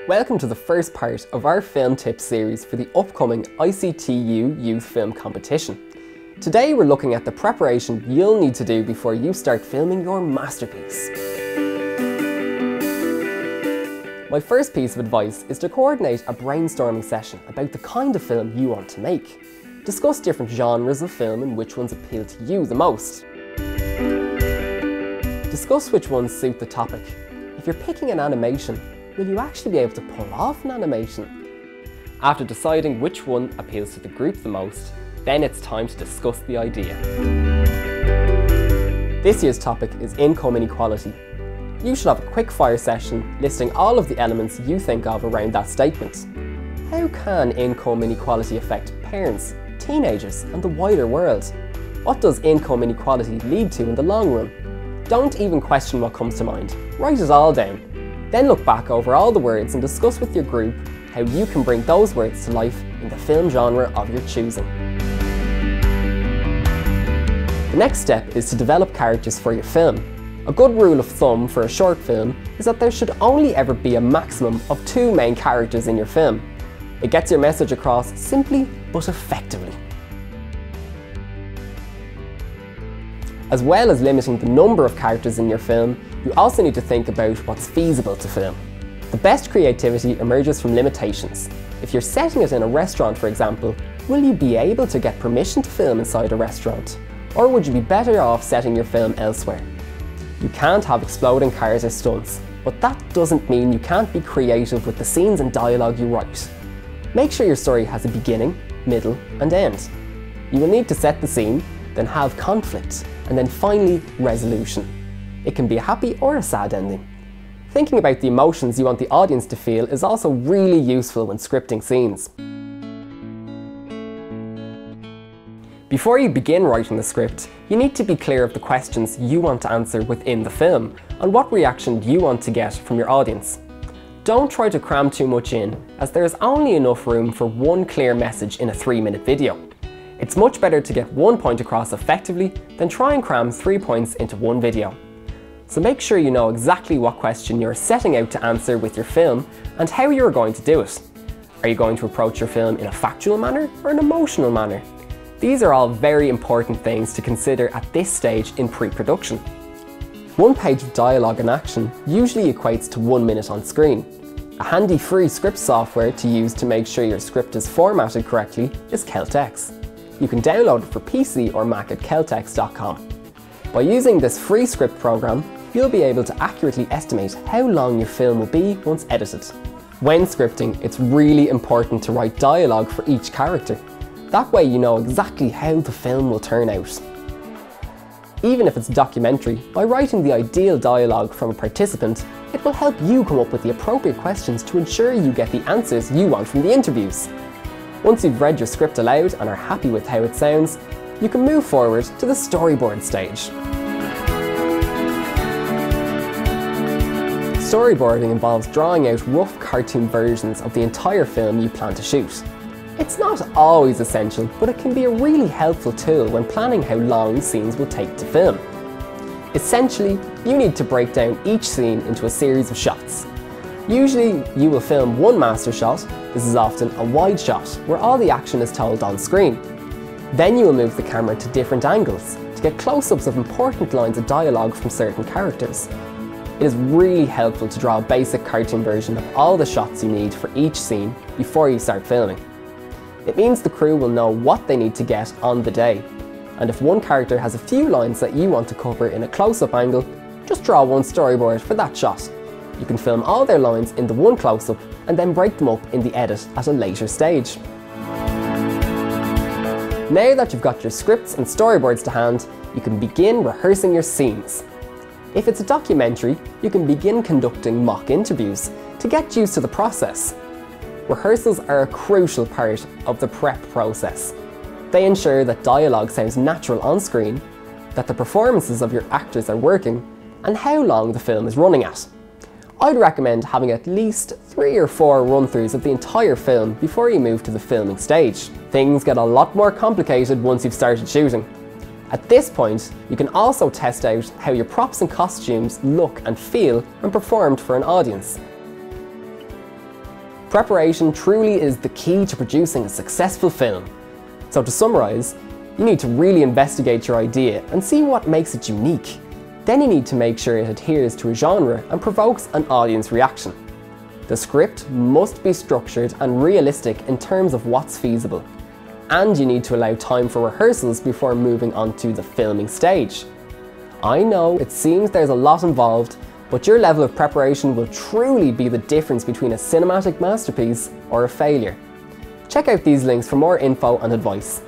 Welcome to the first part of our film tips series for the upcoming ICTU Youth Film Competition. Today we're looking at the preparation you'll need to do before you start filming your masterpiece. My first piece of advice is to coordinate a brainstorming session about the kind of film you want to make. Discuss different genres of film and which ones appeal to you the most. Discuss which ones suit the topic. If you're picking an animation, will you actually be able to pull off an animation? After deciding which one appeals to the group the most, then it's time to discuss the idea. This year's topic is income inequality. You should have a quick fire session listing all of the elements you think of around that statement. How can income inequality affect parents, teenagers, and the wider world? What does income inequality lead to in the long run? Don't even question what comes to mind. Write it all down. Then look back over all the words and discuss with your group how you can bring those words to life in the film genre of your choosing. The next step is to develop characters for your film. A good rule of thumb for a short film is that there should only ever be a maximum of 2 main characters in your film. It gets your message across simply but effectively. As well as limiting the number of characters in your film, you also need to think about what's feasible to film. The best creativity emerges from limitations. If you're setting it in a restaurant, for example, will you be able to get permission to film inside a restaurant? Or would you be better off setting your film elsewhere? You can't have exploding cars or stunts, but that doesn't mean you can't be creative with the scenes and dialogue you write. Make sure your story has a beginning, middle, and end. You will need to set the scene, then have conflict, and then finally resolution. It can be a happy or a sad ending. Thinking about the emotions you want the audience to feel is also really useful when scripting scenes. Before you begin writing the script, you need to be clear of the questions you want to answer within the film and what reaction you want to get from your audience. Don't try to cram too much in, as there is only enough room for one clear message in a 3-minute video. It's much better to get one point across effectively than try and cram 3 points into one video. So make sure you know exactly what question you're setting out to answer with your film and how you're going to do it. Are you going to approach your film in a factual manner or an emotional manner? These are all very important things to consider at this stage in pre-production. 1 page of dialogue in action usually equates to 1 minute on screen. A handy free script software to use to make sure your script is formatted correctly is Celtx. You can download it for PC or Mac at celtx.com. By using this free script program, you'll be able to accurately estimate how long your film will be once edited. When scripting, it's really important to write dialogue for each character. That way you know exactly how the film will turn out. Even if it's a documentary, by writing the ideal dialogue from a participant, it will help you come up with the appropriate questions to ensure you get the answers you want from the interviews. Once you've read your script aloud and are happy with how it sounds, you can move forward to the storyboard stage. Storyboarding involves drawing out rough cartoon versions of the entire film you plan to shoot. It's not always essential, but it can be a really helpful tool when planning how long scenes will take to film. Essentially, you need to break down each scene into a series of shots. Usually, you will film one master shot. This is often a wide shot, where all the action is told on screen. Then you will move the camera to different angles to get close-ups of important lines of dialogue from certain characters. It is really helpful to draw a basic cartoon version of all the shots you need for each scene before you start filming. It means the crew will know what they need to get on the day. And if one character has a few lines that you want to cover in a close-up angle, just draw one storyboard for that shot. You can film all their lines in the one close-up and then break them up in the edit at a later stage. Now that you've got your scripts and storyboards to hand, you can begin rehearsing your scenes. If it's a documentary, you can begin conducting mock interviews to get used to the process. Rehearsals are a crucial part of the prep process. They ensure that dialogue sounds natural on screen, that the performances of your actors are working, and how long the film is running at. I'd recommend having at least 3 or 4 run-throughs of the entire film before you move to the filming stage. Things get a lot more complicated once you've started shooting. At this point, you can also test out how your props and costumes look and feel when performed for an audience. Preparation truly is the key to producing a successful film. So to summarise, you need to really investigate your idea and see what makes it unique. Then you need to make sure it adheres to a genre and provokes an audience reaction. The script must be structured and realistic in terms of what's feasible. And you need to allow time for rehearsals before moving on to the filming stage. I know it seems there's a lot involved, but your level of preparation will truly be the difference between a cinematic masterpiece or a failure. Check out these links for more info and advice.